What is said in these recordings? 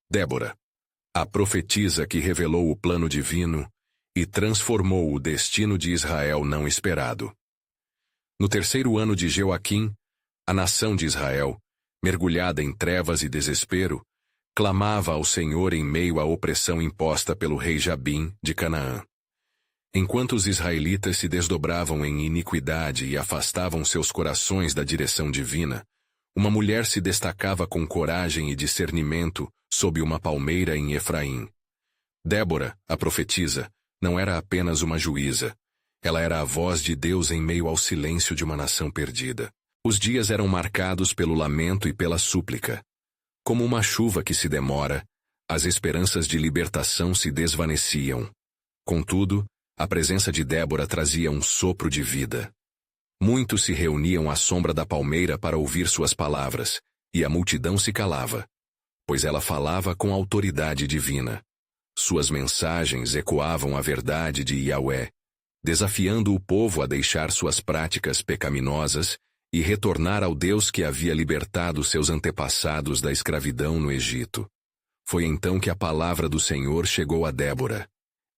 Débora, a profetisa que revelou o plano divino e transformou o destino de Israel não esperado. No terceiro ano de Jeoaquim, a nação de Israel, mergulhada em trevas e desespero, clamava ao Senhor em meio à opressão imposta pelo rei Jabim de Canaã. Enquanto os israelitas se desdobravam em iniquidade e afastavam seus corações da direção divina, uma mulher se destacava com coragem e discernimento sob uma palmeira em Efraim. Débora, a profetisa, não era apenas uma juíza. Ela era a voz de Deus em meio ao silêncio de uma nação perdida. Os dias eram marcados pelo lamento e pela súplica. Como uma chuva que se demora, as esperanças de libertação se desvaneciam. Contudo, a presença de Débora trazia um sopro de vida. Muitos se reuniam à sombra da palmeira para ouvir suas palavras, e a multidão se calava, pois ela falava com autoridade divina. Suas mensagens ecoavam a verdade de Yahweh, desafiando o povo a deixar suas práticas pecaminosas e retornar ao Deus que havia libertado seus antepassados da escravidão no Egito. Foi então que a palavra do Senhor chegou a Débora.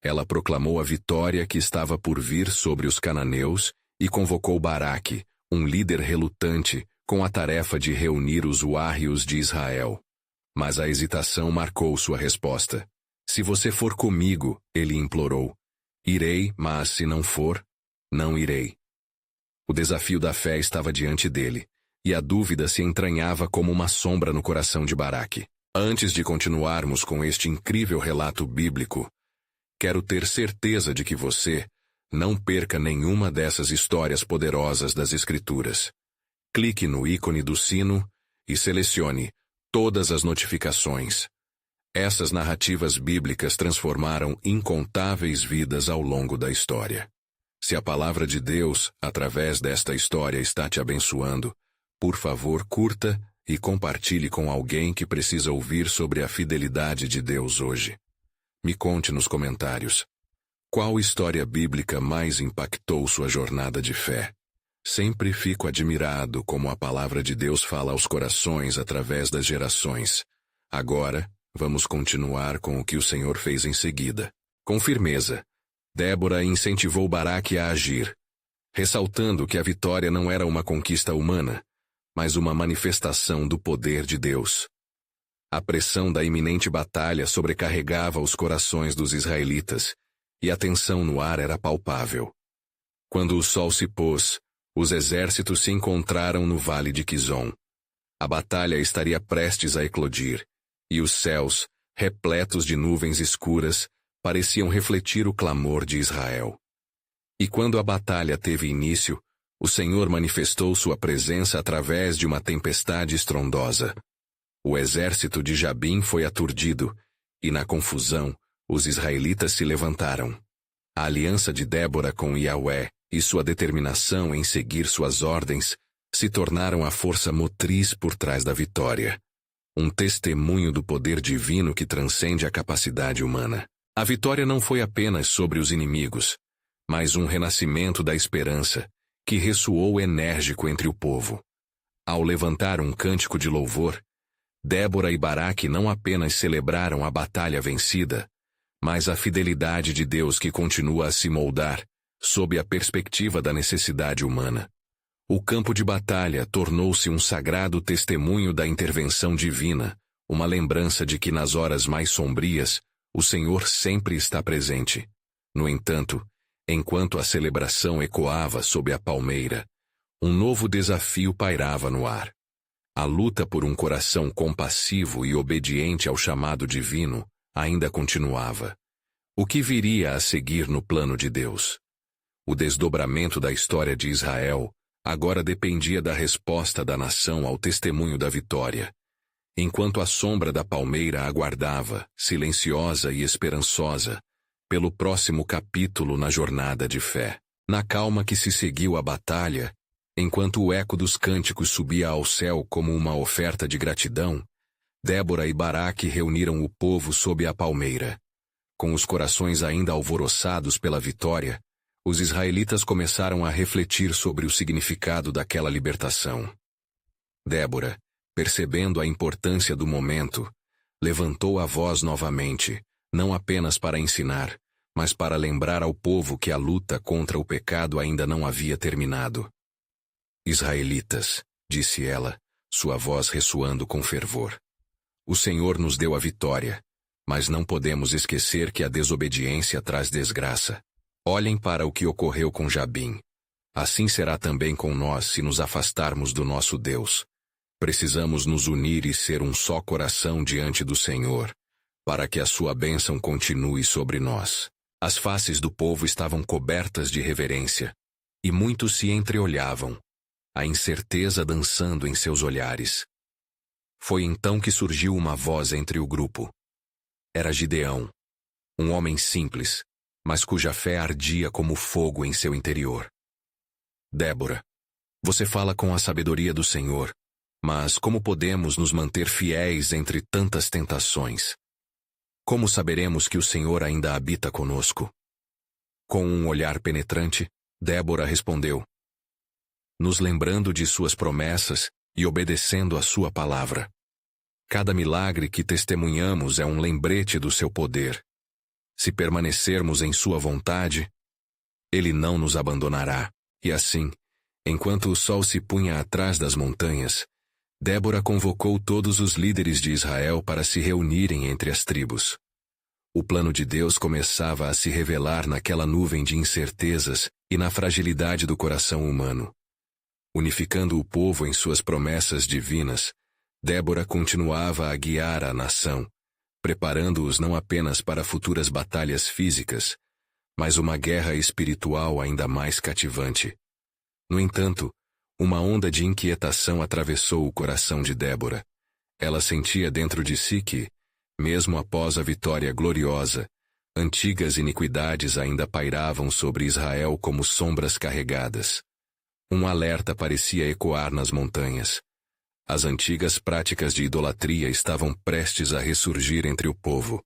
Ela proclamou a vitória que estava por vir sobre os cananeus e convocou Baraque, um líder relutante, com a tarefa de reunir os uárrios de Israel. Mas a hesitação marcou sua resposta. Se você for comigo, ele implorou. Irei, mas se não for, não irei. O desafio da fé estava diante dele, e a dúvida se entranhava como uma sombra no coração de Baraque. Antes de continuarmos com este incrível relato bíblico, quero ter certeza de que você não perca nenhuma dessas histórias poderosas das Escrituras. Clique no ícone do sino e selecione todas as notificações. Essas narrativas bíblicas transformaram incontáveis vidas ao longo da história. Se a palavra de Deus, através desta história, está te abençoando, por favor, curta e compartilhe com alguém que precisa ouvir sobre a fidelidade de Deus hoje. Me conte nos comentários. Qual história bíblica mais impactou sua jornada de fé? Sempre fico admirado como a palavra de Deus fala aos corações através das gerações. Agora, vamos continuar com o que o Senhor fez em seguida. Com firmeza, Débora incentivou Baraque a agir, ressaltando que a vitória não era uma conquista humana, mas uma manifestação do poder de Deus. A pressão da iminente batalha sobrecarregava os corações dos israelitas, e a tensão no ar era palpável. Quando o sol se pôs, os exércitos se encontraram no vale de Quizon. A batalha estaria prestes a eclodir, e os céus, repletos de nuvens escuras, pareciam refletir o clamor de Israel. E quando a batalha teve início, o Senhor manifestou sua presença através de uma tempestade estrondosa. O exército de Jabim foi aturdido, e na confusão, os israelitas se levantaram. A aliança de Débora com Yahweh e sua determinação em seguir suas ordens se tornaram a força motriz por trás da vitória. Um testemunho do poder divino que transcende a capacidade humana. A vitória não foi apenas sobre os inimigos, mas um renascimento da esperança, que ressoou enérgico entre o povo. Ao levantar um cântico de louvor, Débora e Baraque não apenas celebraram a batalha vencida, mas a fidelidade de Deus que continua a se moldar, sob a perspectiva da necessidade humana. O campo de batalha tornou-se um sagrado testemunho da intervenção divina, uma lembrança de que nas horas mais sombrias, o Senhor sempre está presente. No entanto, enquanto a celebração ecoava sob a palmeira, um novo desafio pairava no ar. A luta por um coração compassivo e obediente ao chamado divino ainda continuava. O que viria a seguir no plano de Deus? O desdobramento da história de Israel agora dependia da resposta da nação ao testemunho da vitória. Enquanto a sombra da palmeira aguardava, silenciosa e esperançosa, pelo próximo capítulo na jornada de fé. Na calma que se seguiu à batalha, enquanto o eco dos cânticos subia ao céu como uma oferta de gratidão, Débora e Baraque reuniram o povo sob a palmeira. Com os corações ainda alvoroçados pela vitória, os israelitas começaram a refletir sobre o significado daquela libertação. Débora, percebendo a importância do momento, levantou a voz novamente, não apenas para ensinar, mas para lembrar ao povo que a luta contra o pecado ainda não havia terminado. Israelitas, disse ela, sua voz ressoando com fervor. O Senhor nos deu a vitória, mas não podemos esquecer que a desobediência traz desgraça. Olhem para o que ocorreu com Jabim. Assim será também com nós se nos afastarmos do nosso Deus. Precisamos nos unir e ser um só coração diante do Senhor, para que a sua bênção continue sobre nós. As faces do povo estavam cobertas de reverência, e muitos se entreolhavam, a incerteza dançando em seus olhares. Foi então que surgiu uma voz entre o grupo. Era Gideão, um homem simples, mas cuja fé ardia como fogo em seu interior. Débora, você fala com a sabedoria do Senhor, mas como podemos nos manter fiéis entre tantas tentações? Como saberemos que o Senhor ainda habita conosco? Com um olhar penetrante, Débora respondeu: nos lembrando de suas promessas e obedecendo a sua palavra. Cada milagre que testemunhamos é um lembrete do seu poder. Se permanecermos em sua vontade, ele não nos abandonará. E assim, enquanto o sol se punha atrás das montanhas, Débora convocou todos os líderes de Israel para se reunirem entre as tribos. O plano de Deus começava a se revelar naquela nuvem de incertezas e na fragilidade do coração humano. Unificando o povo em suas promessas divinas, Débora continuava a guiar a nação, preparando-os não apenas para futuras batalhas físicas, mas uma guerra espiritual ainda mais cativante. No entanto, uma onda de inquietação atravessou o coração de Débora. Ela sentia dentro de si que, mesmo após a vitória gloriosa, antigas iniquidades ainda pairavam sobre Israel como sombras carregadas. Um alerta parecia ecoar nas montanhas. As antigas práticas de idolatria estavam prestes a ressurgir entre o povo.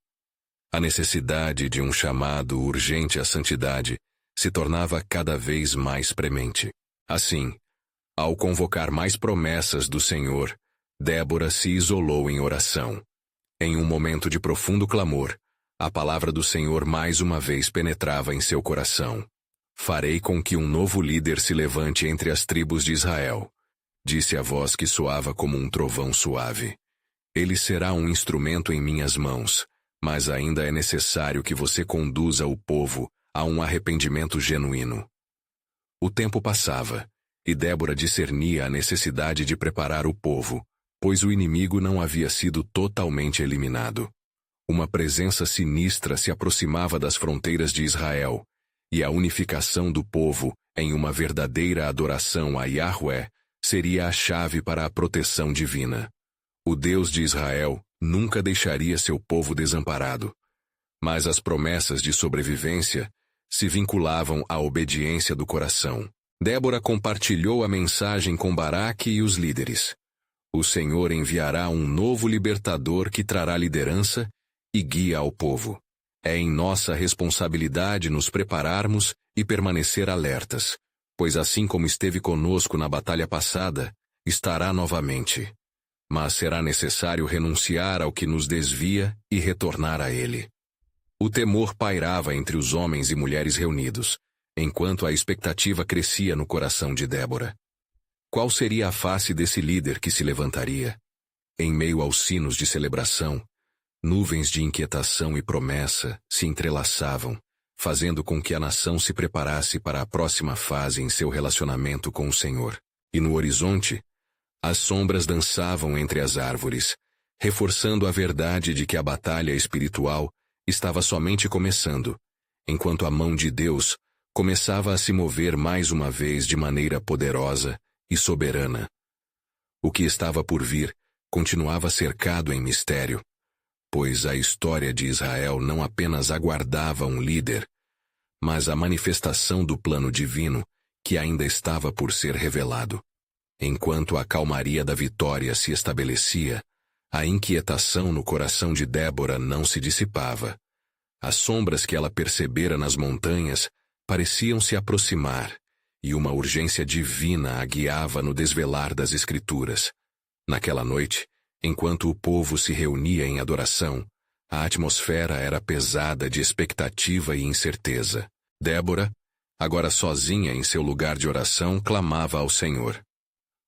A necessidade de um chamado urgente à santidade se tornava cada vez mais premente. Assim, ao convocar mais promessas do Senhor, Débora se isolou em oração. Em um momento de profundo clamor, a palavra do Senhor mais uma vez penetrava em seu coração. Farei com que um novo líder se levante entre as tribos de Israel, disse a voz que soava como um trovão suave. Ele será um instrumento em minhas mãos, mas ainda é necessário que você conduza o povo a um arrependimento genuíno. O tempo passava, e Débora discernia a necessidade de preparar o povo, pois o inimigo não havia sido totalmente eliminado. Uma presença sinistra se aproximava das fronteiras de Israel, e a unificação do povo em uma verdadeira adoração a Yahweh seria a chave para a proteção divina. O Deus de Israel nunca deixaria seu povo desamparado, mas as promessas de sobrevivência se vinculavam à obediência do coração. Débora compartilhou a mensagem com Baraque e os líderes. O Senhor enviará um novo libertador que trará liderança e guia ao povo. É em nossa responsabilidade nos prepararmos e permanecer alertas, pois assim como esteve conosco na batalha passada, estará novamente. Mas será necessário renunciar ao que nos desvia e retornar a ele. O temor pairava entre os homens e mulheres reunidos, enquanto a expectativa crescia no coração de Débora. Qual seria a face desse líder que se levantaria? Em meio aos sinos de celebração, nuvens de inquietação e promessa se entrelaçavam, fazendo com que a nação se preparasse para a próxima fase em seu relacionamento com o Senhor. E no horizonte, as sombras dançavam entre as árvores, reforçando a verdade de que a batalha espiritual estava somente começando, enquanto a mão de Deus começava a se mover mais uma vez de maneira poderosa e soberana. O que estava por vir continuava cercado em mistério, pois a história de Israel não apenas aguardava um líder, mas a manifestação do plano divino que ainda estava por ser revelado. Enquanto a calmaria da vitória se estabelecia, a inquietação no coração de Débora não se dissipava. As sombras que ela percebera nas montanhas pareciam se aproximar, e uma urgência divina a guiava no desvelar das Escrituras. Naquela noite, Enquanto o povo se reunia em adoração, a atmosfera era pesada de expectativa e incerteza. Débora, agora sozinha em seu lugar de oração, clamava ao Senhor.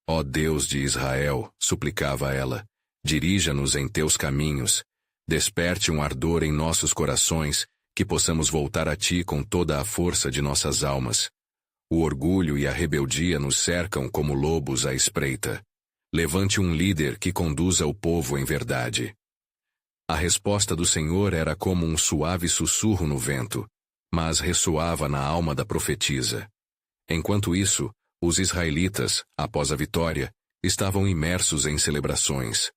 Ó Deus de Israel, suplicava ela, dirija-nos em teus caminhos, desperte um ardor em nossos corações, que possamos voltar a ti com toda a força de nossas almas. O orgulho e a rebeldia nos cercam como lobos à espreita. Levante um líder que conduza o povo em verdade. A resposta do Senhor era como um suave sussurro no vento, mas ressoava na alma da profetisa. Enquanto isso, os israelitas, após a vitória, estavam imersos em celebrações.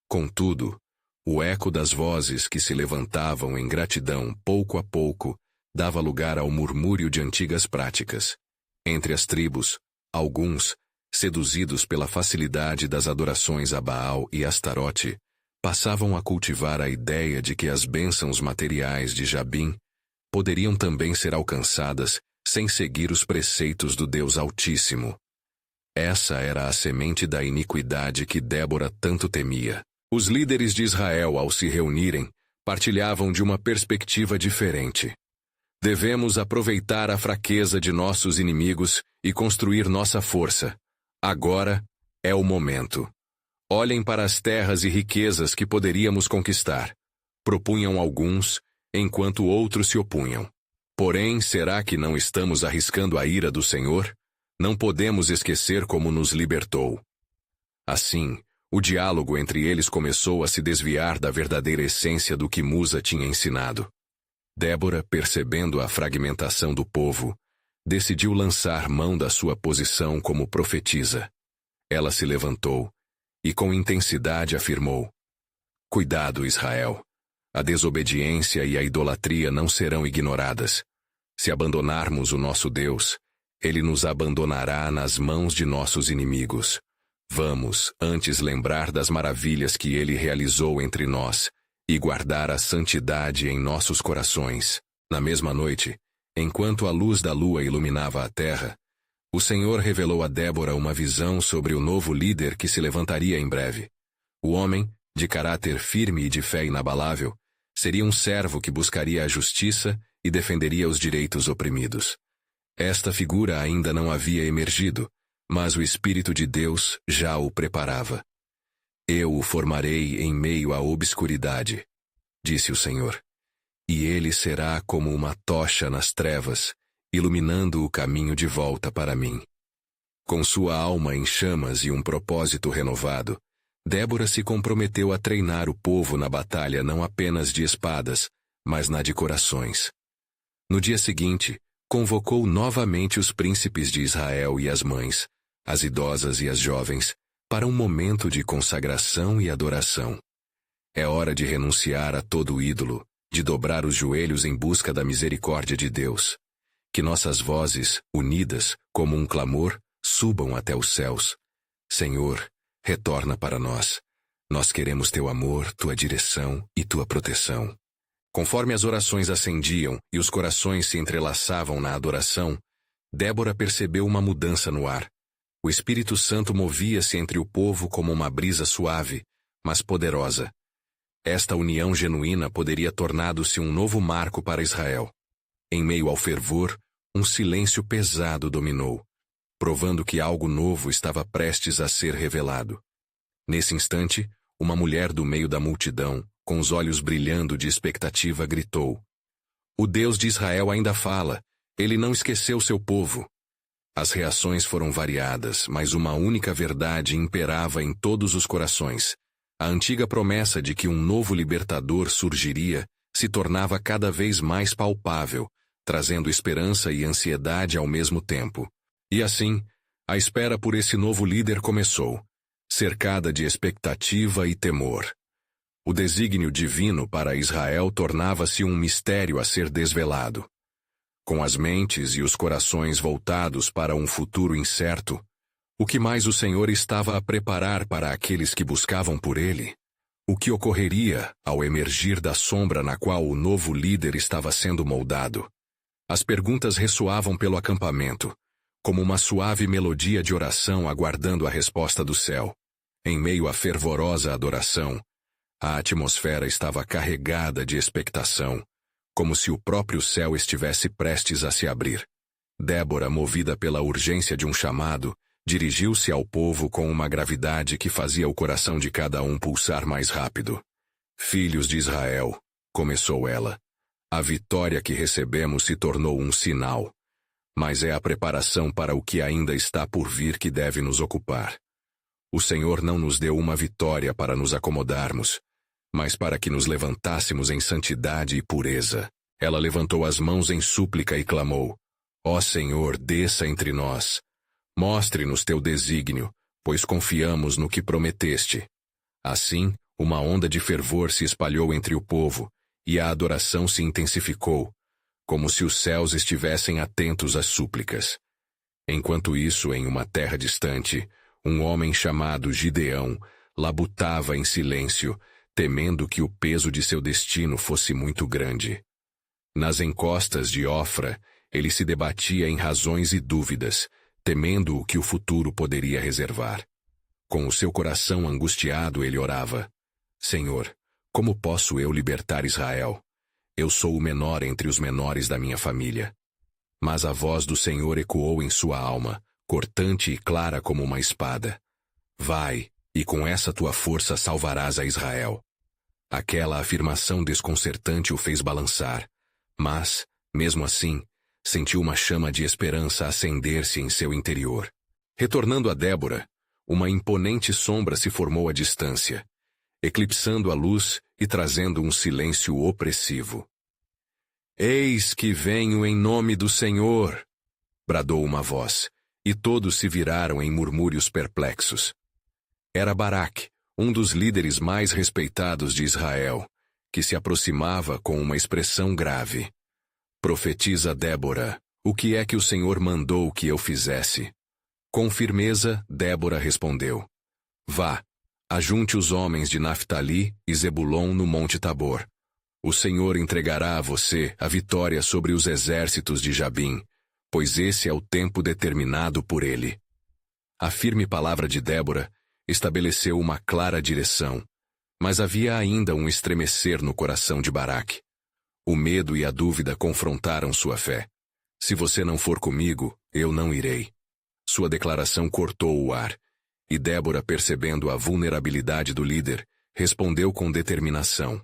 Contudo, o eco das vozes que se levantavam em gratidão pouco a pouco dava lugar ao murmúrio de antigas práticas. Entre as tribos, alguns, seduzidos pela facilidade das adorações a Baal e Astarote, passavam a cultivar a ideia de que as bênçãos materiais de Jabim poderiam também ser alcançadas sem seguir os preceitos do Deus Altíssimo. Essa era a semente da iniquidade que Débora tanto temia. Os líderes de Israel, ao se reunirem, partilhavam de uma perspectiva diferente. Devemos aproveitar a fraqueza de nossos inimigos e construir nossa força. Agora é o momento. Olhem para as terras e riquezas que poderíamos conquistar. Propunham alguns, enquanto outros se opunham. Porém, será que não estamos arriscando a ira do Senhor? Não podemos esquecer como nos libertou. Assim, o diálogo entre eles começou a se desviar da verdadeira essência do que Musa tinha ensinado. Débora, percebendo a fragmentação do povo, decidiu lançar mão da sua posição como profetisa. Ela se levantou e com intensidade afirmou: Cuidado, Israel! A desobediência e a idolatria não serão ignoradas. Se abandonarmos o nosso Deus, Ele nos abandonará nas mãos de nossos inimigos. Vamos, antes, lembrar das maravilhas que Ele realizou entre nós e guardar a santidade em nossos corações. Na mesma noite, enquanto a luz da lua iluminava a terra, o Senhor revelou a Débora uma visão sobre o novo líder que se levantaria em breve. O homem, de caráter firme e de fé inabalável, seria um servo que buscaria a justiça e defenderia os direitos oprimidos. Esta figura ainda não havia emergido, mas o Espírito de Deus já o preparava. Eu o formarei em meio à obscuridade, disse o Senhor, e ele será como uma tocha nas trevas, iluminando o caminho de volta para mim. Com sua alma em chamas e um propósito renovado, Débora se comprometeu a treinar o povo na batalha não apenas de espadas, mas na de corações. No dia seguinte, convocou novamente os príncipes de Israel e as mães, as idosas e as jovens, para um momento de consagração e adoração. É hora de renunciar a todo ídolo, de dobrar os joelhos em busca da misericórdia de Deus. Que nossas vozes, unidas, como um clamor, subam até os céus. Senhor, retorna para nós. Nós queremos teu amor, tua direção e tua proteção. Conforme as orações ascendiam e os corações se entrelaçavam na adoração, Débora percebeu uma mudança no ar. O Espírito Santo movia-se entre o povo como uma brisa suave, mas poderosa. Esta união genuína poderia tornar-se um novo marco para Israel. Em meio ao fervor, um silêncio pesado dominou, provando que algo novo estava prestes a ser revelado. Nesse instante, uma mulher do meio da multidão, com os olhos brilhando de expectativa, gritou: O Deus de Israel ainda fala, ele não esqueceu seu povo. As reações foram variadas, mas uma única verdade imperava em todos os corações. A antiga promessa de que um novo libertador surgiria se tornava cada vez mais palpável, trazendo esperança e ansiedade ao mesmo tempo. E assim, a espera por esse novo líder começou, cercada de expectativa e temor. O desígnio divino para Israel tornava-se um mistério a ser desvelado. Com as mentes e os corações voltados para um futuro incerto, o que mais o Senhor estava a preparar para aqueles que buscavam por Ele? O que ocorreria ao emergir da sombra na qual o novo líder estava sendo moldado? As perguntas ressoavam pelo acampamento, como uma suave melodia de oração aguardando a resposta do céu. Em meio à fervorosa adoração, a atmosfera estava carregada de expectação, como se o próprio céu estivesse prestes a se abrir. Débora, movida pela urgência de um chamado, dirigiu-se ao povo com uma gravidade que fazia o coração de cada um pulsar mais rápido. Filhos de Israel, começou ela, a vitória que recebemos se tornou um sinal, mas é a preparação para o que ainda está por vir que deve nos ocupar. O Senhor não nos deu uma vitória para nos acomodarmos, mas para que nos levantássemos em santidade e pureza. Ela levantou as mãos em súplica e clamou: Ó Senhor, desça entre nós. Mostre-nos teu desígnio, pois confiamos no que prometeste. Assim, uma onda de fervor se espalhou entre o povo, e a adoração se intensificou, como se os céus estivessem atentos às súplicas. Enquanto isso, em uma terra distante, um homem chamado Gideão labutava em silêncio, temendo que o peso de seu destino fosse muito grande. Nas encostas de Ofra, ele se debatia em razões e dúvidas, temendo o que o futuro poderia reservar. Com o seu coração angustiado, ele orava: Senhor, como posso eu libertar Israel? Eu sou o menor entre os menores da minha família. Mas a voz do Senhor ecoou em sua alma, cortante e clara como uma espada. Vai, e com essa tua força salvarás a Israel. Aquela afirmação desconcertante o fez balançar, mas, mesmo assim, sentiu uma chama de esperança acender-se em seu interior. Retornando a Débora, uma imponente sombra se formou à distância, eclipsando a luz e trazendo um silêncio opressivo. Eis que venho em nome do Senhor! Bradou uma voz, e todos se viraram em murmúrios perplexos. Era Baraque, um dos líderes mais respeitados de Israel, que se aproximava com uma expressão grave. Profetiza Débora, o que é que o Senhor mandou que eu fizesse? Com firmeza, Débora respondeu: Vá, ajunte os homens de Naftali e Zebulon no Monte Tabor. O Senhor entregará a você a vitória sobre os exércitos de Jabim, pois esse é o tempo determinado por ele. A firme palavra de Débora estabeleceu uma clara direção, mas havia ainda um estremecer no coração de Baraque. O medo e a dúvida confrontaram sua fé. Se você não for comigo, eu não irei. Sua declaração cortou o ar, e Débora, percebendo a vulnerabilidade do líder, respondeu com determinação: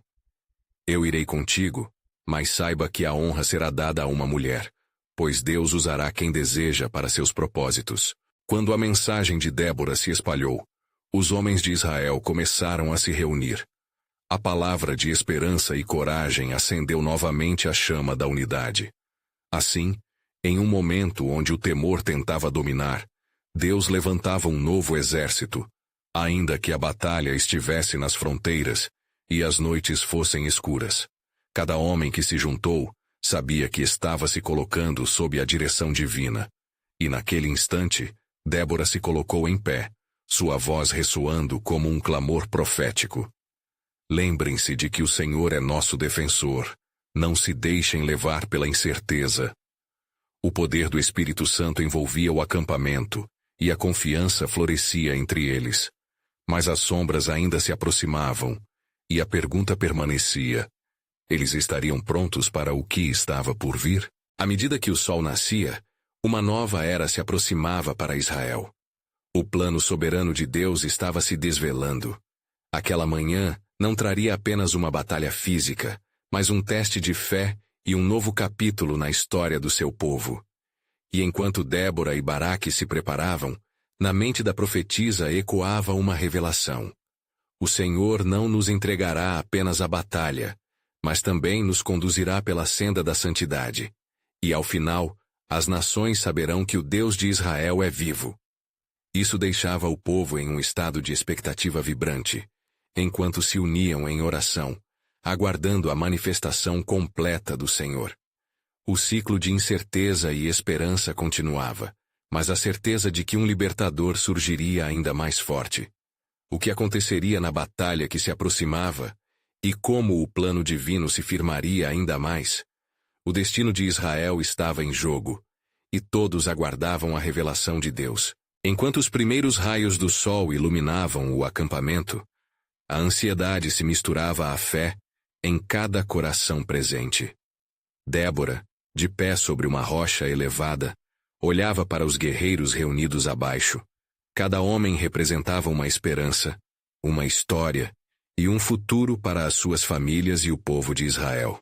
Eu irei contigo, mas saiba que a honra será dada a uma mulher, pois Deus usará quem deseja para seus propósitos. Quando a mensagem de Débora se espalhou, os homens de Israel começaram a se reunir. A palavra de esperança e coragem acendeu novamente a chama da unidade. Assim, em um momento onde o temor tentava dominar, Deus levantava um novo exército, ainda que a batalha estivesse nas fronteiras e as noites fossem escuras. Cada homem que se juntou sabia que estava se colocando sob a direção divina. E naquele instante, Débora se colocou em pé, sua voz ressoando como um clamor profético. Lembrem-se de que o Senhor é nosso defensor. Não se deixem levar pela incerteza. O poder do Espírito Santo envolvia o acampamento, e a confiança florescia entre eles. Mas as sombras ainda se aproximavam, e a pergunta permanecia: eles estariam prontos para o que estava por vir? À medida que o sol nascia, uma nova era se aproximava para Israel. O plano soberano de Deus estava se desvelando. Aquela manhã não traria apenas uma batalha física, mas um teste de fé e um novo capítulo na história do seu povo. E enquanto Débora e Baraque se preparavam, na mente da profetisa ecoava uma revelação. O Senhor não nos entregará apenas a batalha, mas também nos conduzirá pela senda da santidade. E ao final, as nações saberão que o Deus de Israel é vivo. Isso deixava o povo em um estado de expectativa vibrante, enquanto se uniam em oração, aguardando a manifestação completa do Senhor. O ciclo de incerteza e esperança continuava, mas a certeza de que um libertador surgiria ainda mais forte. O que aconteceria na batalha que se aproximava, e como o plano divino se firmaria ainda mais. O destino de Israel estava em jogo, e todos aguardavam a revelação de Deus. Enquanto os primeiros raios do sol iluminavam o acampamento, a ansiedade se misturava à fé em cada coração presente. Débora, de pé sobre uma rocha elevada, olhava para os guerreiros reunidos abaixo. Cada homem representava uma esperança, uma história e um futuro para as suas famílias e o povo de Israel.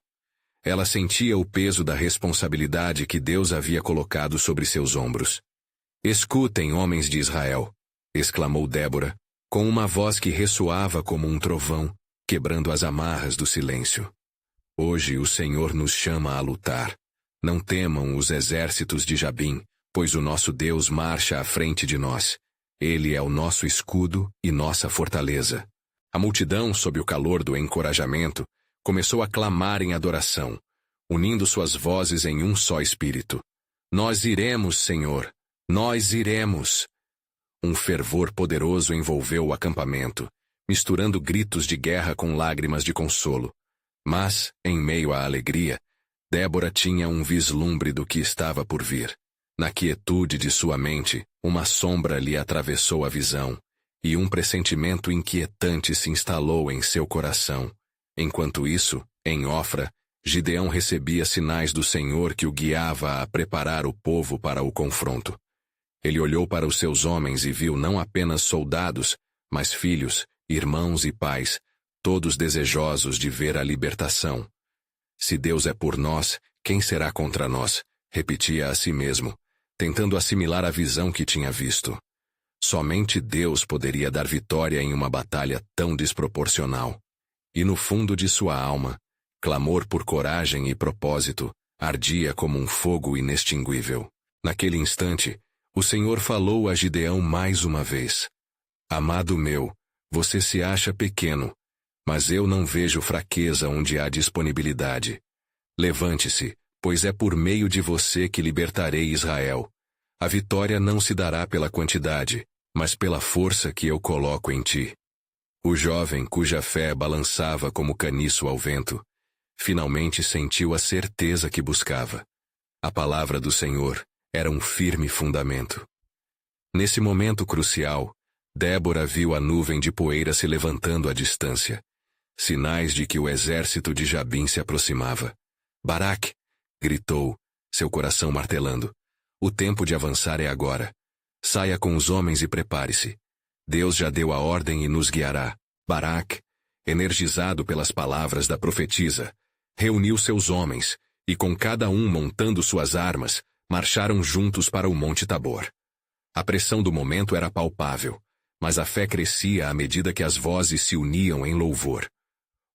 Ela sentia o peso da responsabilidade que Deus havia colocado sobre seus ombros. "Escutem, homens de Israel", exclamou Débora, com uma voz que ressoava como um trovão, quebrando as amarras do silêncio. "Hoje o Senhor nos chama a lutar. Não temam os exércitos de Jabim, pois o nosso Deus marcha à frente de nós. Ele é o nosso escudo e nossa fortaleza." A multidão, sob o calor do encorajamento, começou a clamar em adoração, unindo suas vozes em um só espírito. "Nós iremos, Senhor! Nós iremos!" Um fervor poderoso envolveu o acampamento, misturando gritos de guerra com lágrimas de consolo. Mas, em meio à alegria, Débora tinha um vislumbre do que estava por vir. Na quietude de sua mente, uma sombra lhe atravessou a visão, e um pressentimento inquietante se instalou em seu coração. Enquanto isso, em Ofra, Gideão recebia sinais do Senhor que o guiava a preparar o povo para o confronto. Ele olhou para os seus homens e viu não apenas soldados, mas filhos, irmãos e pais, todos desejosos de ver a libertação. "Se Deus é por nós, quem será contra nós?", repetia a si mesmo, tentando assimilar a visão que tinha visto. Somente Deus poderia dar vitória em uma batalha tão desproporcional. E no fundo de sua alma, clamor por coragem e propósito ardia como um fogo inextinguível. Naquele instante, o Senhor falou a Gideão mais uma vez. "Amado meu, você se acha pequeno, mas eu não vejo fraqueza onde há disponibilidade. Levante-se, pois é por meio de você que libertarei Israel. A vitória não se dará pela quantidade, mas pela força que eu coloco em ti." O jovem, cuja fé balançava como caniço ao vento, finalmente sentiu a certeza que buscava. A palavra do Senhor era um firme fundamento. Nesse momento crucial, Débora viu a nuvem de poeira se levantando à distância, sinais de que o exército de Jabim se aproximava. "Baraque!" gritou, seu coração martelando. "O tempo de avançar é agora. Saia com os homens e prepare-se. Deus já deu a ordem e nos guiará." Baraque, energizado pelas palavras da profetisa, reuniu seus homens, e com cada um montando suas armas, marcharam juntos para o Monte Tabor. A pressão do momento era palpável, mas a fé crescia à medida que as vozes se uniam em louvor.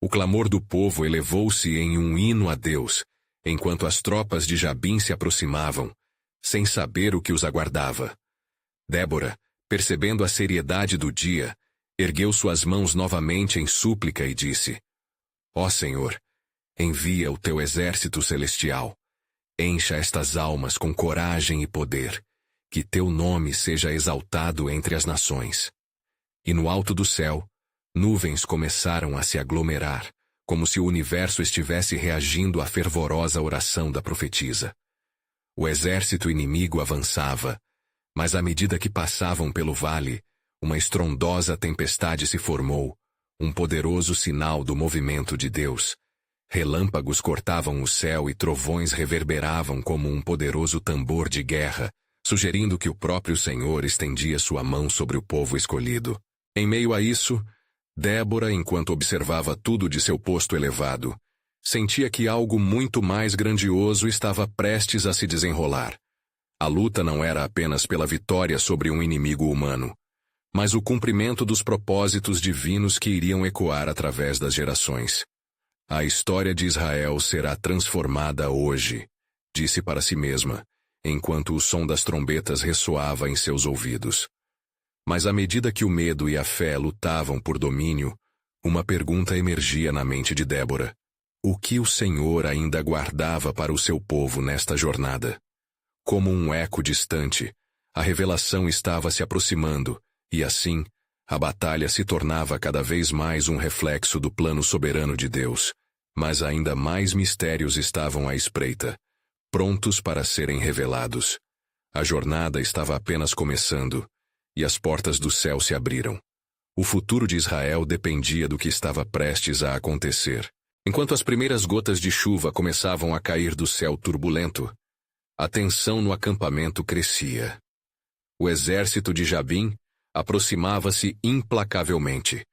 O clamor do povo elevou-se em um hino a Deus, enquanto as tropas de Jabim se aproximavam, sem saber o que os aguardava. Débora, percebendo a seriedade do dia, ergueu suas mãos novamente em súplica e disse: "Ó Senhor, envia o teu exército celestial. Encha estas almas com coragem e poder, que teu nome seja exaltado entre as nações." E no alto do céu, nuvens começaram a se aglomerar, como se o universo estivesse reagindo à fervorosa oração da profetisa. O exército inimigo avançava, mas à medida que passavam pelo vale, uma estrondosa tempestade se formou, um poderoso sinal do movimento de Deus. Relâmpagos cortavam o céu e trovões reverberavam como um poderoso tambor de guerra, sugerindo que o próprio Senhor estendia sua mão sobre o povo escolhido. Em meio a isso, Débora, enquanto observava tudo de seu posto elevado, sentia que algo muito mais grandioso estava prestes a se desenrolar. A luta não era apenas pela vitória sobre um inimigo humano, mas o cumprimento dos propósitos divinos que iriam ecoar através das gerações. "A história de Israel será transformada hoje", disse para si mesma, enquanto o som das trombetas ressoava em seus ouvidos. Mas à medida que o medo e a fé lutavam por domínio, uma pergunta emergia na mente de Débora: o que o Senhor ainda guardava para o seu povo nesta jornada? Como um eco distante, a revelação estava se aproximando, e assim, a batalha se tornava cada vez mais um reflexo do plano soberano de Deus, mas ainda mais mistérios estavam à espreita, prontos para serem revelados. A jornada estava apenas começando, e as portas do céu se abriram. O futuro de Israel dependia do que estava prestes a acontecer. Enquanto as primeiras gotas de chuva começavam a cair do céu turbulento, a tensão no acampamento crescia. O exército de Jabim aproximava-se implacavelmente,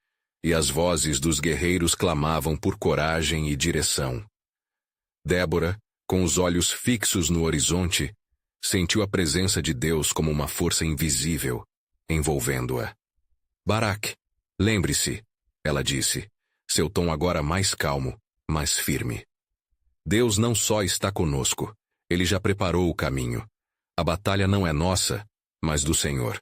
e as vozes dos guerreiros clamavam por coragem e direção. Débora, com os olhos fixos no horizonte, sentiu a presença de Deus como uma força invisível, envolvendo-a. Baraque, lembre-se, ela disse, seu tom agora mais calmo, mais firme. Deus não só está conosco, Ele já preparou o caminho. A batalha não é nossa, mas do Senhor.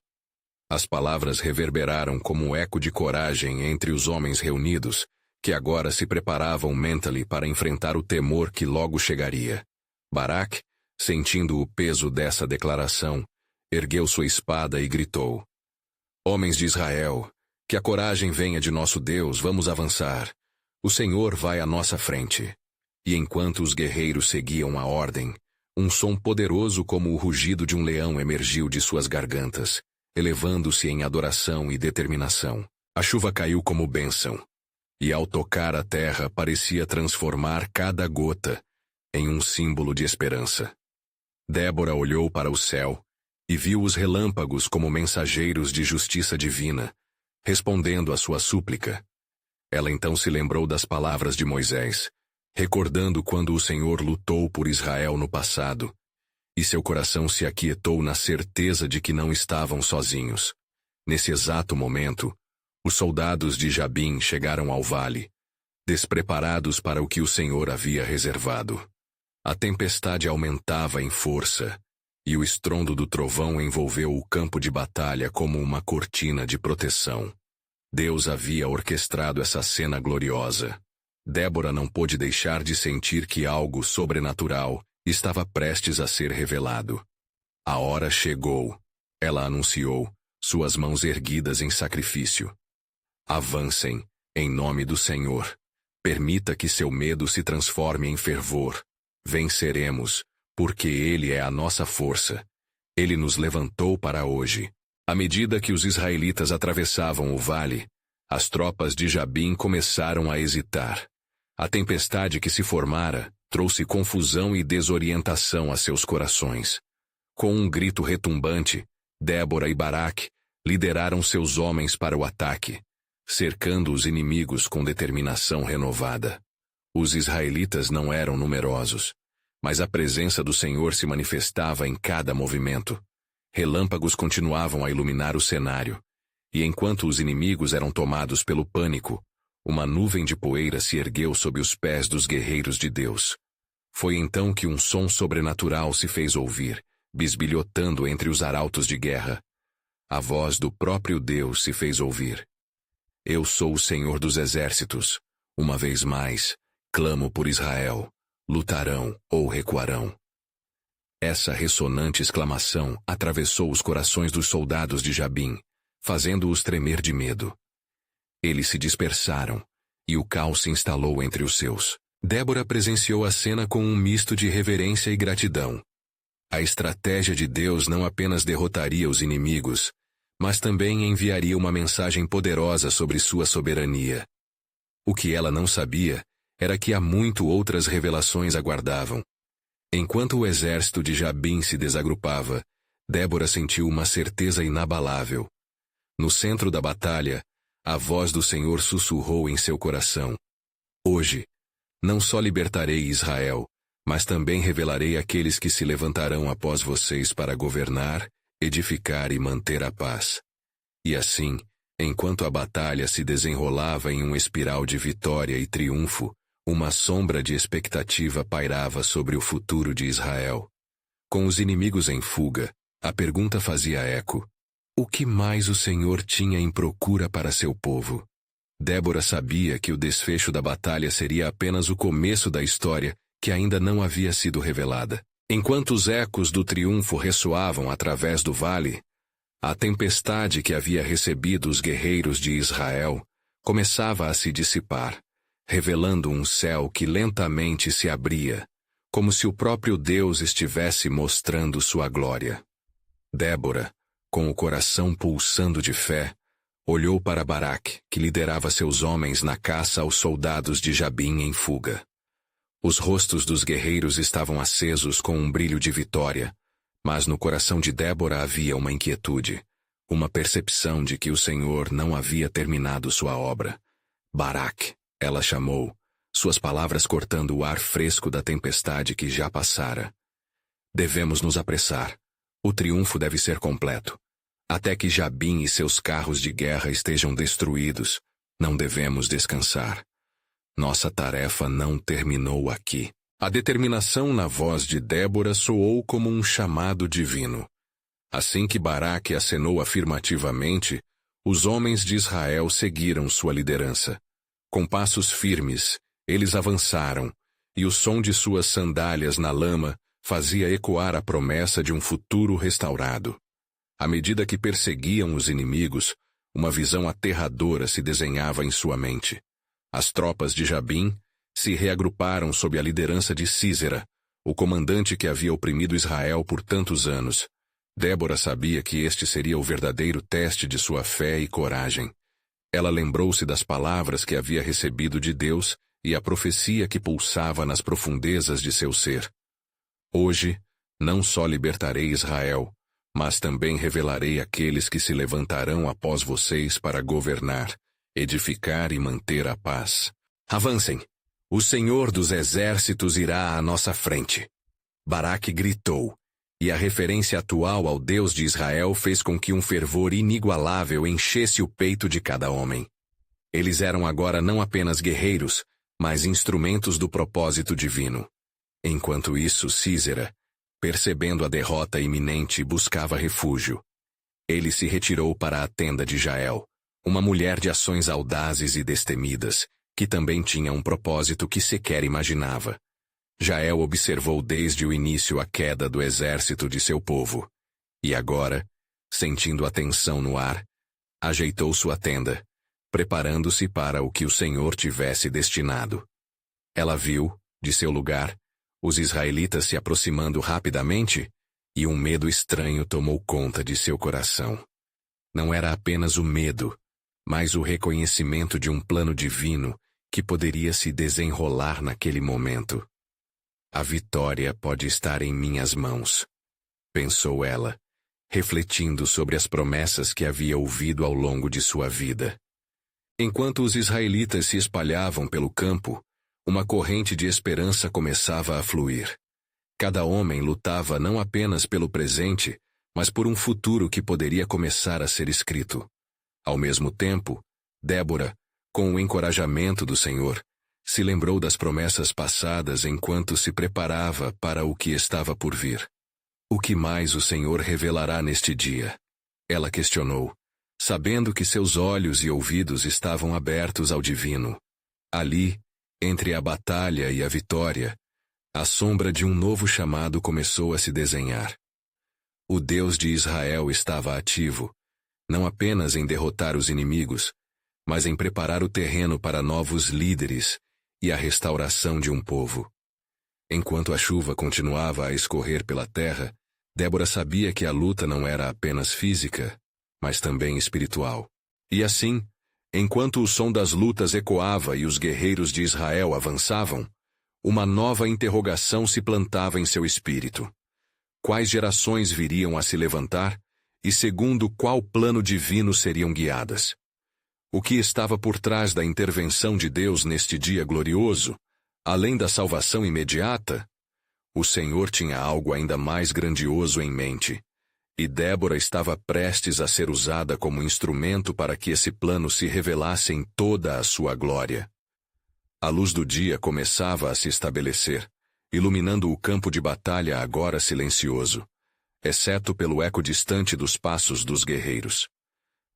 As palavras reverberaram como um eco de coragem entre os homens reunidos, que agora se preparavam mentally para enfrentar o temor que logo chegaria. Baraque, sentindo o peso dessa declaração, ergueu sua espada e gritou: Homens de Israel, que a coragem venha de nosso Deus, vamos avançar. O Senhor vai à nossa frente. E enquanto os guerreiros seguiam a ordem, um som poderoso como o rugido de um leão emergiu de suas gargantas, elevando-se em adoração e determinação. A chuva caiu como bênção, e ao tocar a terra parecia transformar cada gota em um símbolo de esperança. Débora olhou para o céu e viu os relâmpagos como mensageiros de justiça divina, respondendo à sua súplica. Ela então se lembrou das palavras de Moisés, recordando quando o Senhor lutou por Israel no passado, e seu coração se aquietou na certeza de que não estavam sozinhos. Nesse exato momento, os soldados de Jabim chegaram ao vale, despreparados para o que o Senhor havia reservado. A tempestade aumentava em força, e o estrondo do trovão envolveu o campo de batalha como uma cortina de proteção. Deus havia orquestrado essa cena gloriosa. Débora não pôde deixar de sentir que algo sobrenatural estava prestes a ser revelado. A hora chegou, ela anunciou, suas mãos erguidas em sacrifício. Avancem, em nome do Senhor. Permita que seu medo se transforme em fervor. Venceremos, porque Ele é a nossa força. Ele nos levantou para hoje. À medida que os israelitas atravessavam o vale, as tropas de Jabim começaram a hesitar. A tempestade que se formara trouxe confusão e desorientação a seus corações. Com um grito retumbante, Débora e Baraque lideraram seus homens para o ataque, cercando os inimigos com determinação renovada. Os israelitas não eram numerosos, mas a presença do Senhor se manifestava em cada movimento. Relâmpagos continuavam a iluminar o cenário, e enquanto os inimigos eram tomados pelo pânico, uma nuvem de poeira se ergueu sob os pés dos guerreiros de Deus. Foi então que um som sobrenatural se fez ouvir, bisbilhotando entre os arautos de guerra. A voz do próprio Deus se fez ouvir. Eu sou o Senhor dos exércitos. Uma vez mais, clamo por Israel. Lutarão ou recuarão. Essa ressonante exclamação atravessou os corações dos soldados de Jabim, fazendo-os tremer de medo. Eles se dispersaram, e o caos se instalou entre os seus. Débora presenciou a cena com um misto de reverência e gratidão. A estratégia de Deus não apenas derrotaria os inimigos, mas também enviaria uma mensagem poderosa sobre sua soberania. O que ela não sabia era que há muito outras revelações aguardavam. Enquanto o exército de Jabim se desagrupava, Débora sentiu uma certeza inabalável. No centro da batalha, a voz do Senhor sussurrou em seu coração: Hoje, não só libertarei Israel, mas também revelarei aqueles que se levantarão após vocês para governar, edificar e manter a paz. E assim, enquanto a batalha se desenrolava em um espiral de vitória e triunfo, uma sombra de expectativa pairava sobre o futuro de Israel. Com os inimigos em fuga, a pergunta fazia eco: o que mais o Senhor tinha em procura para seu povo? Débora sabia que o desfecho da batalha seria apenas o começo da história que ainda não havia sido revelada. Enquanto os ecos do triunfo ressoavam através do vale, a tempestade que havia recebido os guerreiros de Israel começava a se dissipar, revelando um céu que lentamente se abria, como se o próprio Deus estivesse mostrando sua glória. Débora, com o coração pulsando de fé, olhou para Baraque, que liderava seus homens na caça aos soldados de Jabim em fuga. Os rostos dos guerreiros estavam acesos com um brilho de vitória, mas no coração de Débora havia uma inquietude, uma percepção de que o Senhor não havia terminado sua obra. Baraque, ela chamou, suas palavras cortando o ar fresco da tempestade que já passara. Devemos nos apressar. O triunfo deve ser completo. Até que Jabim e seus carros de guerra estejam destruídos, não devemos descansar. Nossa tarefa não terminou aqui. A determinação na voz de Débora soou como um chamado divino. Assim que Baraque acenou afirmativamente, os homens de Israel seguiram sua liderança. Com passos firmes, eles avançaram, e o som de suas sandálias na lama fazia ecoar a promessa de um futuro restaurado. À medida que perseguiam os inimigos, uma visão aterradora se desenhava em sua mente. As tropas de Jabim se reagruparam sob a liderança de Sísera, o comandante que havia oprimido Israel por tantos anos. Débora sabia que este seria o verdadeiro teste de sua fé e coragem. Ela lembrou-se das palavras que havia recebido de Deus e a profecia que pulsava nas profundezas de seu ser. Hoje, não só libertarei Israel, mas também revelarei aqueles que se levantarão após vocês para governar, edificar e manter a paz. Avancem! O Senhor dos Exércitos irá à nossa frente. Baraque gritou, e a referência atual ao Deus de Israel fez com que um fervor inigualável enchesse o peito de cada homem. Eles eram agora não apenas guerreiros, mas instrumentos do propósito divino. Enquanto isso, Sísera, percebendo a derrota iminente, buscava refúgio. Ele se retirou para a tenda de Jael, uma mulher de ações audazes e destemidas, que também tinha um propósito que sequer imaginava. Jael observou desde o início a queda do exército de seu povo. E agora, sentindo a tensão no ar, ajeitou sua tenda, preparando-se para o que o Senhor tivesse destinado. Ela viu, de seu lugar, os israelitas se aproximando rapidamente, e um medo estranho tomou conta de seu coração. Não era apenas o medo, mas o reconhecimento de um plano divino que poderia se desenrolar naquele momento. A vitória pode estar em minhas mãos, pensou ela, refletindo sobre as promessas que havia ouvido ao longo de sua vida. Enquanto os israelitas se espalhavam pelo campo, uma corrente de esperança começava a fluir. Cada homem lutava não apenas pelo presente, mas por um futuro que poderia começar a ser escrito. Ao mesmo tempo, Débora, com o encorajamento do Senhor, se lembrou das promessas passadas enquanto se preparava para o que estava por vir. O que mais o Senhor revelará neste dia? Ela questionou, sabendo que seus olhos e ouvidos estavam abertos ao divino. Ali, entre a batalha e a vitória, a sombra de um novo chamado começou a se desenhar. O Deus de Israel estava ativo, não apenas em derrotar os inimigos, mas em preparar o terreno para novos líderes e a restauração de um povo. Enquanto a chuva continuava a escorrer pela terra, Débora sabia que a luta não era apenas física, mas também espiritual. E assim, enquanto o som das lutas ecoava e os guerreiros de Israel avançavam, uma nova interrogação se plantava em seu espírito. Quais gerações viriam a se levantar e segundo qual plano divino seriam guiadas? O que estava por trás da intervenção de Deus neste dia glorioso, além da salvação imediata? O Senhor tinha algo ainda mais grandioso em mente, e Débora estava prestes a ser usada como instrumento para que esse plano se revelasse em toda a sua glória. A luz do dia começava a se estabelecer, iluminando o campo de batalha agora silencioso, exceto pelo eco distante dos passos dos guerreiros.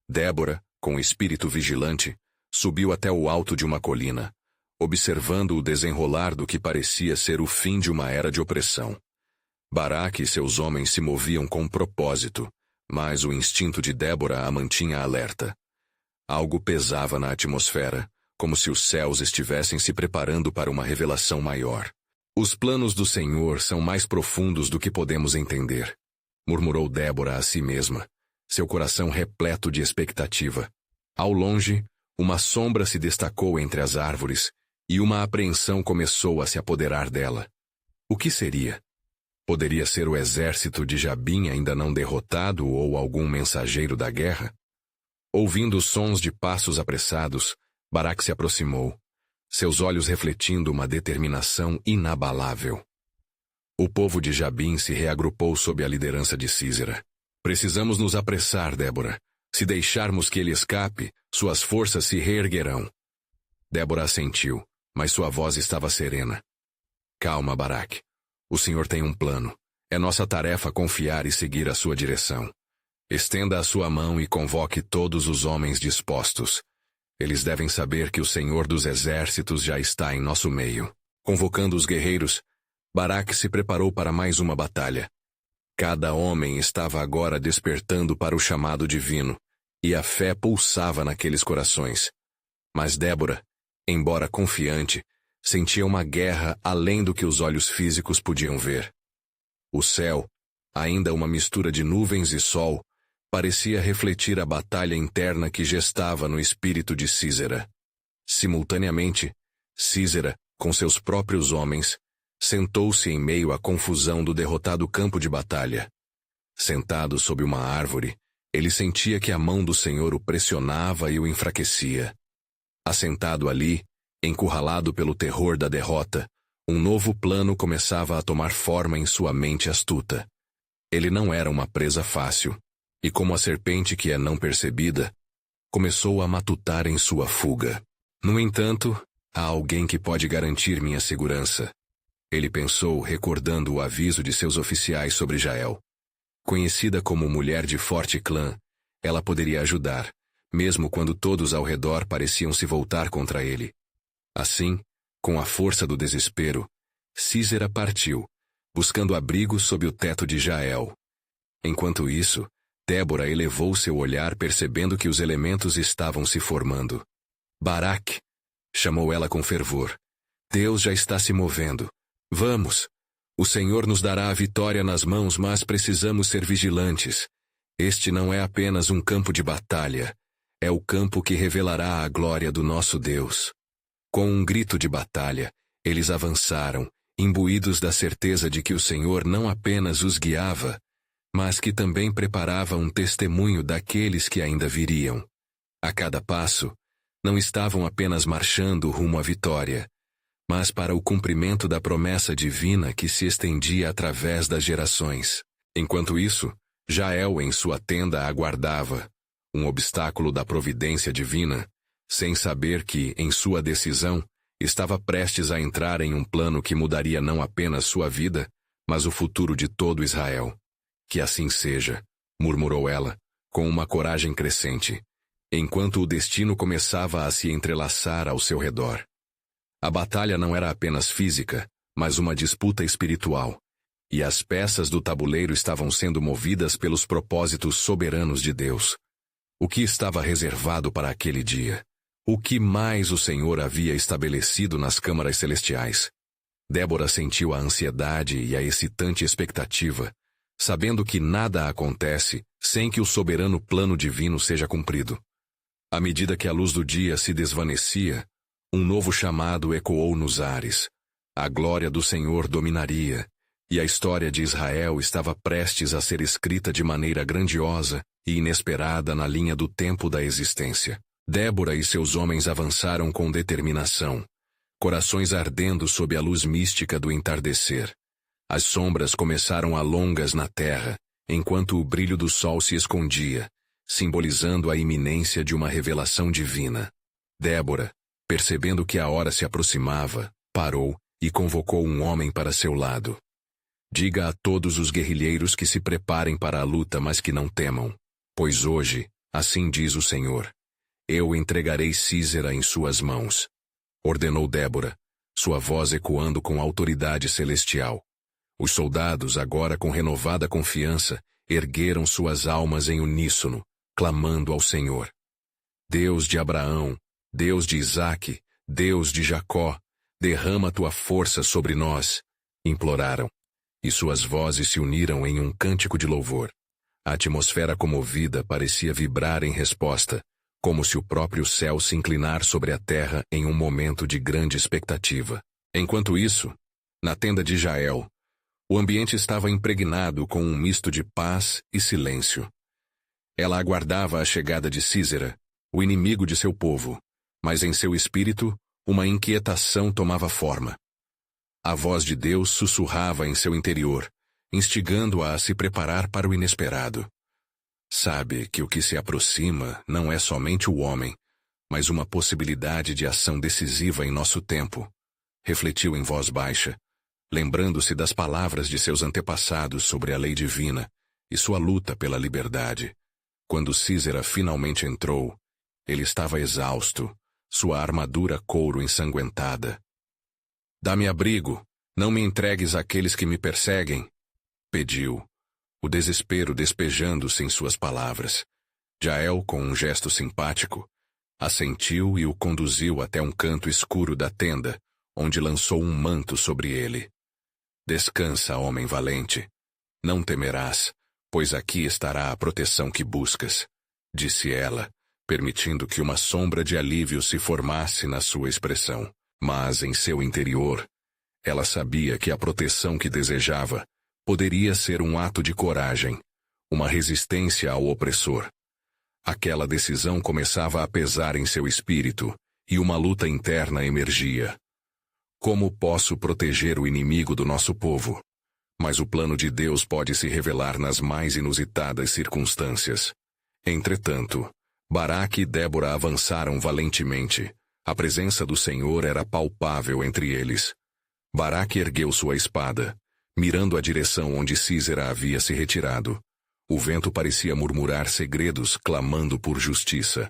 Débora, com o espírito vigilante, subiu até o alto de uma colina, observando o desenrolar do que parecia ser o fim de uma era de opressão. Baraque e seus homens se moviam com propósito, mas o instinto de Débora a mantinha alerta. Algo pesava na atmosfera, como se os céus estivessem se preparando para uma revelação maior. Os planos do Senhor são mais profundos do que podemos entender, murmurou Débora a si mesma, seu coração repleto de expectativa. Ao longe, uma sombra se destacou entre as árvores, e uma apreensão começou a se apoderar dela. O que seria? Poderia ser o exército de Jabim ainda não derrotado ou algum mensageiro da guerra? Ouvindo os sons de passos apressados, Baraque se aproximou, seus olhos refletindo uma determinação inabalável. O povo de Jabim se reagrupou sob a liderança de Sísera. Precisamos nos apressar, Débora. Se deixarmos que ele escape, suas forças se reerguerão. Débora assentiu, mas sua voz estava serena. Calma, Baraque. O senhor tem um plano. É nossa tarefa confiar e seguir a sua direção. Estenda a sua mão e convoque todos os homens dispostos. Eles devem saber que o Senhor dos Exércitos já está em nosso meio. Convocando os guerreiros, Baraque se preparou para mais uma batalha. Cada homem estava agora despertando para o chamado divino, e a fé pulsava naqueles corações. Mas Débora, embora confiante, sentia uma guerra além do que os olhos físicos podiam ver. O céu, ainda uma mistura de nuvens e sol, parecia refletir a batalha interna que gestava no espírito de Sísera. Simultaneamente, Sísera, com seus próprios homens, sentou-se em meio à confusão do derrotado campo de batalha. Sentado sob uma árvore, ele sentia que a mão do Senhor o pressionava e o enfraquecia. Assentado ali, encurralado pelo terror da derrota, um novo plano começava a tomar forma em sua mente astuta. Ele não era uma presa fácil, e como a serpente que é não percebida, começou a matutar em sua fuga. No entanto, há alguém que pode garantir minha segurança. Ele pensou, recordando o aviso de seus oficiais sobre Jael. Conhecida como mulher de forte clã, ela poderia ajudar, mesmo quando todos ao redor pareciam se voltar contra ele. Assim, com a força do desespero, Sísera partiu, buscando abrigo sob o teto de Jael. Enquanto isso, Débora elevou seu olhar percebendo que os elementos estavam se formando. Baraque, chamou ela com fervor. Deus já está se movendo. Vamos! O Senhor nos dará a vitória nas mãos, mas precisamos ser vigilantes. Este não é apenas um campo de batalha. É o campo que revelará a glória do nosso Deus. Com um grito de batalha, eles avançaram, imbuídos da certeza de que o Senhor não apenas os guiava, mas que também preparava um testemunho daqueles que ainda viriam. A cada passo, não estavam apenas marchando rumo à vitória, mas para o cumprimento da promessa divina que se estendia através das gerações. Enquanto isso, Jael em sua tenda aguardava, um obstáculo da providência divina, sem saber que, em sua decisão, estava prestes a entrar em um plano que mudaria não apenas sua vida, mas o futuro de todo Israel. Que assim seja, murmurou ela, com uma coragem crescente, enquanto o destino começava a se entrelaçar ao seu redor. A batalha não era apenas física, mas uma disputa espiritual, e as peças do tabuleiro estavam sendo movidas pelos propósitos soberanos de Deus. O que estava reservado para aquele dia? O que mais o Senhor havia estabelecido nas câmaras celestiais? Débora sentiu a ansiedade e a excitante expectativa, sabendo que nada acontece sem que o soberano plano divino seja cumprido. À medida que a luz do dia se desvanecia, um novo chamado ecoou nos ares. A glória do Senhor dominaria, e a história de Israel estava prestes a ser escrita de maneira grandiosa e inesperada na linha do tempo da existência. Débora e seus homens avançaram com determinação, corações ardendo sob a luz mística do entardecer. As sombras começaram a longas na terra, enquanto o brilho do sol se escondia, simbolizando a iminência de uma revelação divina. Débora, percebendo que a hora se aproximava, parou e convocou um homem para seu lado. Diga a todos os guerrilheiros que se preparem para a luta, mas que não temam, pois hoje, assim diz o Senhor, eu entregarei Sísera em suas mãos. Ordenou Débora, sua voz ecoando com autoridade celestial. Os soldados, agora com renovada confiança, ergueram suas almas em uníssono, clamando ao Senhor. Deus de Abraão, Deus de Isaque, Deus de Jacó, derrama tua força sobre nós, imploraram. e suas vozes se uniram em um cântico de louvor. A atmosfera comovida parecia vibrar em resposta, como se o próprio céu se inclinar sobre a terra em um momento de grande expectativa. Enquanto isso, na tenda de Jael, o ambiente estava impregnado com um misto de paz e silêncio. Ela aguardava a chegada de Sísera, o inimigo de seu povo, mas em seu espírito, uma inquietação tomava forma. A voz de Deus sussurrava em seu interior, instigando-a a se preparar para o inesperado. Sabe que o que se aproxima não é somente o homem, mas uma possibilidade de ação decisiva em nosso tempo. Refletiu em voz baixa, lembrando-se das palavras de seus antepassados sobre a lei divina e sua luta pela liberdade. Quando Sísera finalmente entrou, ele estava exausto, sua armadura couro ensanguentada. "Dá-me abrigo, não me entregues àqueles que me perseguem", pediu, o desespero despejando-se em suas palavras. Jael, com um gesto simpático, assentiu e o conduziu até um canto escuro da tenda, onde lançou um manto sobre ele. "Descansa, homem valente. Não temerás, pois aqui estará a proteção que buscas", disse ela, permitindo que uma sombra de alívio se formasse na sua expressão. Mas, em seu interior, ela sabia que a proteção que desejava poderia ser um ato de coragem, uma resistência ao opressor. Aquela decisão começava a pesar em seu espírito, e uma luta interna emergia. Como posso proteger o inimigo do nosso povo? Mas o plano de Deus pode se revelar nas mais inusitadas circunstâncias. Entretanto, Baraque e Débora avançaram valentemente. A presença do Senhor era palpável entre eles. Baraque ergueu sua espada, mirando a direção onde Sísera havia se retirado. O vento parecia murmurar segredos, clamando por justiça.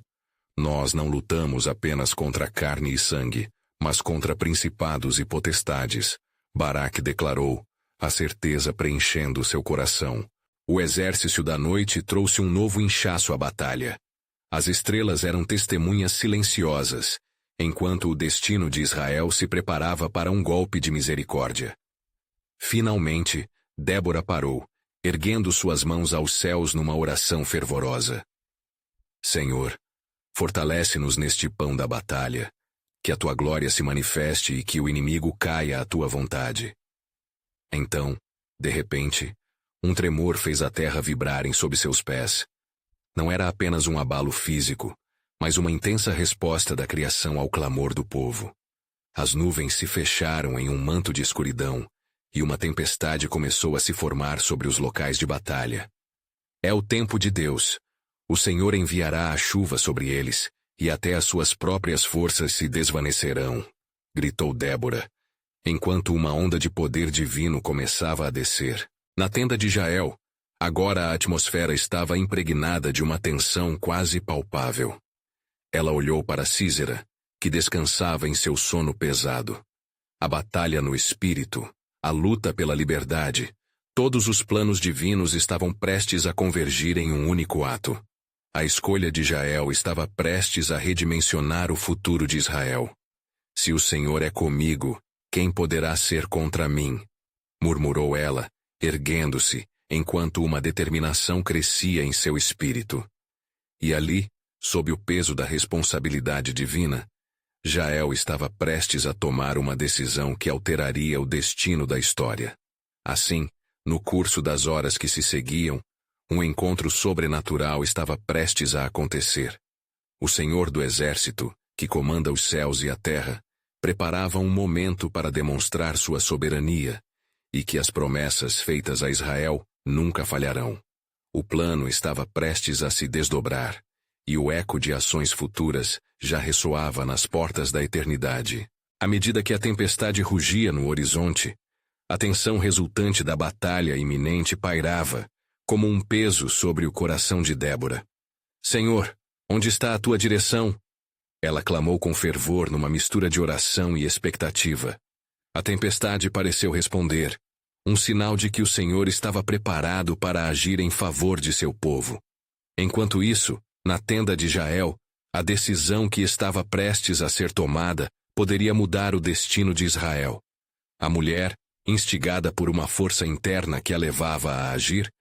"Nós não lutamos apenas contra carne e sangue, mas contra principados e potestades", Baraque declarou, a certeza preenchendo seu coração. O exército da noite trouxe um novo inchaço à batalha. As estrelas eram testemunhas silenciosas, enquanto o destino de Israel se preparava para um golpe de misericórdia. Finalmente, Débora parou, erguendo suas mãos aos céus numa oração fervorosa. "Senhor, fortalece-nos neste pão da batalha, que a tua glória se manifeste e que o inimigo caia à tua vontade." Então, de repente, um tremor fez a terra vibrarem sob seus pés. Não era apenas um abalo físico, mas uma intensa resposta da criação ao clamor do povo. As nuvens se fecharam em um manto de escuridão, e uma tempestade começou a se formar sobre os locais de batalha. "É o tempo de Deus. O Senhor enviará a chuva sobre eles, e até as suas próprias forças se desvanecerão", gritou Débora, enquanto uma onda de poder divino começava a descer. Na tenda de Jael, agora a atmosfera estava impregnada de uma tensão quase palpável. Ela olhou para Sísera, que descansava em seu sono pesado. A batalha no espírito, a luta pela liberdade, todos os planos divinos estavam prestes a convergir em um único ato. A escolha de Jael estava prestes a redimensionar o futuro de Israel. "Se o Senhor é comigo, quem poderá ser contra mim?", murmurou ela, erguendo-se, enquanto uma determinação crescia em seu espírito. E ali, sob o peso da responsabilidade divina, Jael estava prestes a tomar uma decisão que alteraria o destino da história. Assim, no curso das horas que se seguiam, um encontro sobrenatural estava prestes a acontecer. O Senhor do Exército, que comanda os céus e a terra, preparava um momento para demonstrar sua soberania, e que as promessas feitas a Israel nunca falharão. O plano estava prestes a se desdobrar, e o eco de ações futuras já ressoava nas portas da eternidade. À medida que a tempestade rugia no horizonte, a tensão resultante da batalha iminente pairava, como um peso sobre o coração de Débora. "Senhor, onde está a tua direção?" Ela clamou com fervor numa mistura de oração e expectativa. A tempestade pareceu responder, um sinal de que o Senhor estava preparado para agir em favor de seu povo. Enquanto isso, na tenda de Jael, a decisão que estava prestes a ser tomada poderia mudar o destino de Israel. A mulher, instigada por uma força interna que a levava a agir,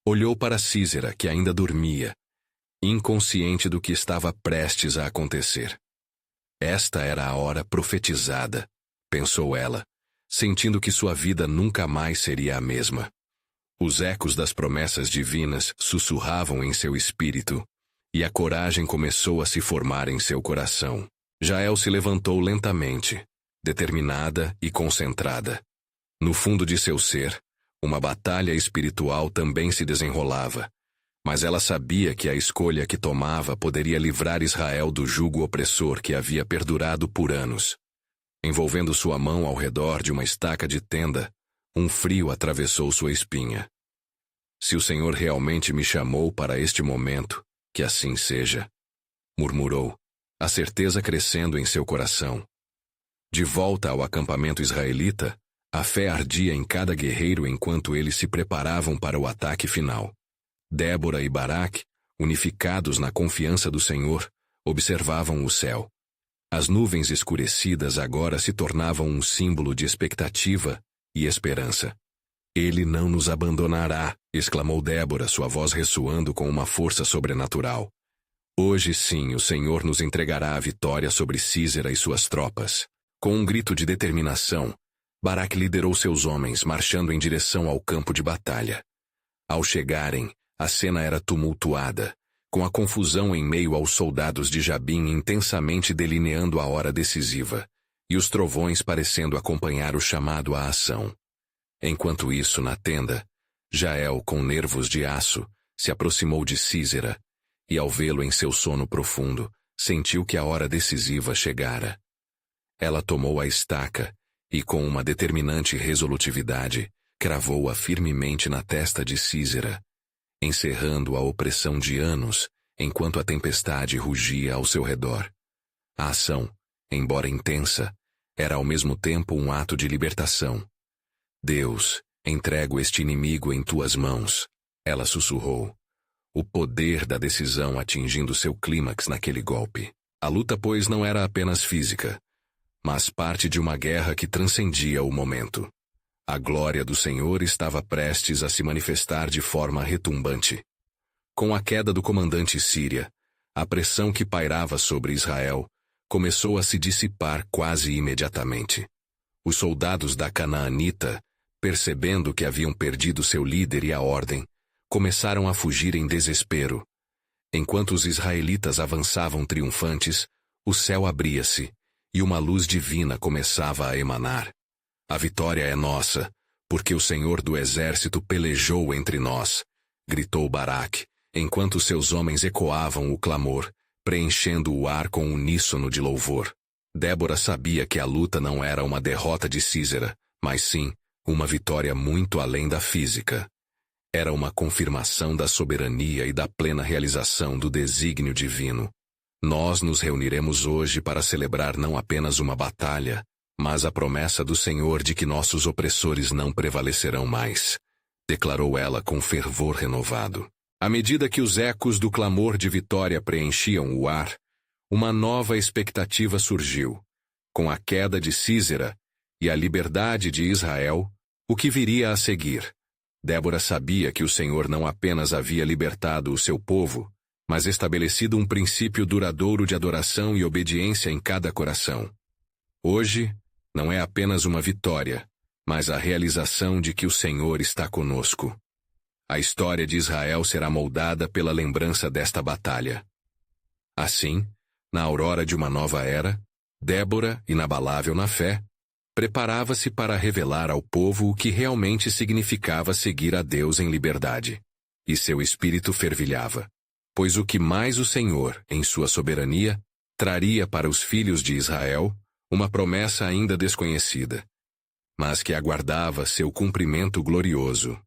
olhou para Sísera, que ainda dormia, inconsciente do que estava prestes a acontecer. Esta era a hora profetizada, pensou ela, sentindo que sua vida nunca mais seria a mesma. Os ecos das promessas divinas sussurravam em seu espírito, e a coragem começou a se formar em seu coração. Jael se levantou lentamente, determinada e concentrada. No fundo de seu ser, uma batalha espiritual também se desenrolava, mas ela sabia que a escolha que tomava poderia livrar Israel do jugo opressor que havia perdurado por anos. Envolvendo sua mão ao redor de uma estaca de tenda, um frio atravessou sua espinha. Se o Senhor realmente me chamou para este momento, que assim seja, murmurou, a certeza crescendo em seu coração. De volta ao acampamento israelita, a fé ardia em cada guerreiro enquanto eles se preparavam para o ataque final. Débora e Baraque, unificados na confiança do Senhor, observavam o céu. As nuvens escurecidas agora se tornavam um símbolo de expectativa e esperança. Ele não nos abandonará, exclamou Débora, sua voz ressoando com uma força sobrenatural. Hoje sim o Senhor nos entregará a vitória sobre Sísera e suas tropas. Com um grito de determinação, Baraque liderou seus homens, marchando em direção ao campo de batalha. Ao chegarem, a cena era tumultuada, com a confusão em meio aos soldados de Jabim intensamente delineando a hora decisiva, e os trovões parecendo acompanhar o chamado à ação. Enquanto isso, na tenda, Jael, com nervos de aço, se aproximou de Sísera, e ao vê-lo em seu sono profundo, sentiu que a hora decisiva chegara. Ela tomou a estaca e, com uma determinante resolutividade, cravou-a firmemente na testa de Sísera, encerrando a opressão de anos, enquanto a tempestade rugia ao seu redor. A ação, embora intensa, era ao mesmo tempo um ato de libertação. Deus, entrego este inimigo em tuas mãos, ela sussurrou. O poder da decisão atingindo seu clímax naquele golpe. A luta, pois, não era apenas física, mas parte de uma guerra que transcendia o momento. A glória do Senhor estava prestes a se manifestar de forma retumbante. Com a queda do comandante síria, a pressão que pairava sobre Israel começou a se dissipar quase imediatamente. Os soldados da Canaanita, percebendo que haviam perdido seu líder e a ordem, começaram a fugir em desespero. Enquanto os israelitas avançavam triunfantes, o céu abria-se, e uma luz divina começava a emanar. A vitória é nossa, porque o Senhor do exército pelejou entre nós, gritou Baraque, enquanto seus homens ecoavam o clamor, preenchendo o ar com uníssono de louvor. Débora sabia que a luta não era uma derrota de Sísera, mas sim, uma vitória muito além da física. Era uma confirmação da soberania e da plena realização do desígnio divino. Nós nos reuniremos hoje para celebrar não apenas uma batalha, mas a promessa do Senhor de que nossos opressores não prevalecerão mais, declarou ela com fervor renovado. À medida que os ecos do clamor de vitória preenchiam o ar, uma nova expectativa surgiu. Com a queda de Sísera e a liberdade de Israel, o que viria a seguir? Débora sabia que o Senhor não apenas havia libertado o seu povo, mas estabelecido um princípio duradouro de adoração e obediência em cada coração. Hoje, não é apenas uma vitória, mas a realização de que o Senhor está conosco. A história de Israel será moldada pela lembrança desta batalha. Assim, na aurora de uma nova era, Débora, inabalável na fé, preparava-se para revelar ao povo o que realmente significava seguir a Deus em liberdade. E seu espírito fervilhava, pois o que mais o Senhor, em sua soberania, traria para os filhos de Israel, uma promessa ainda desconhecida, mas que aguardava seu cumprimento glorioso.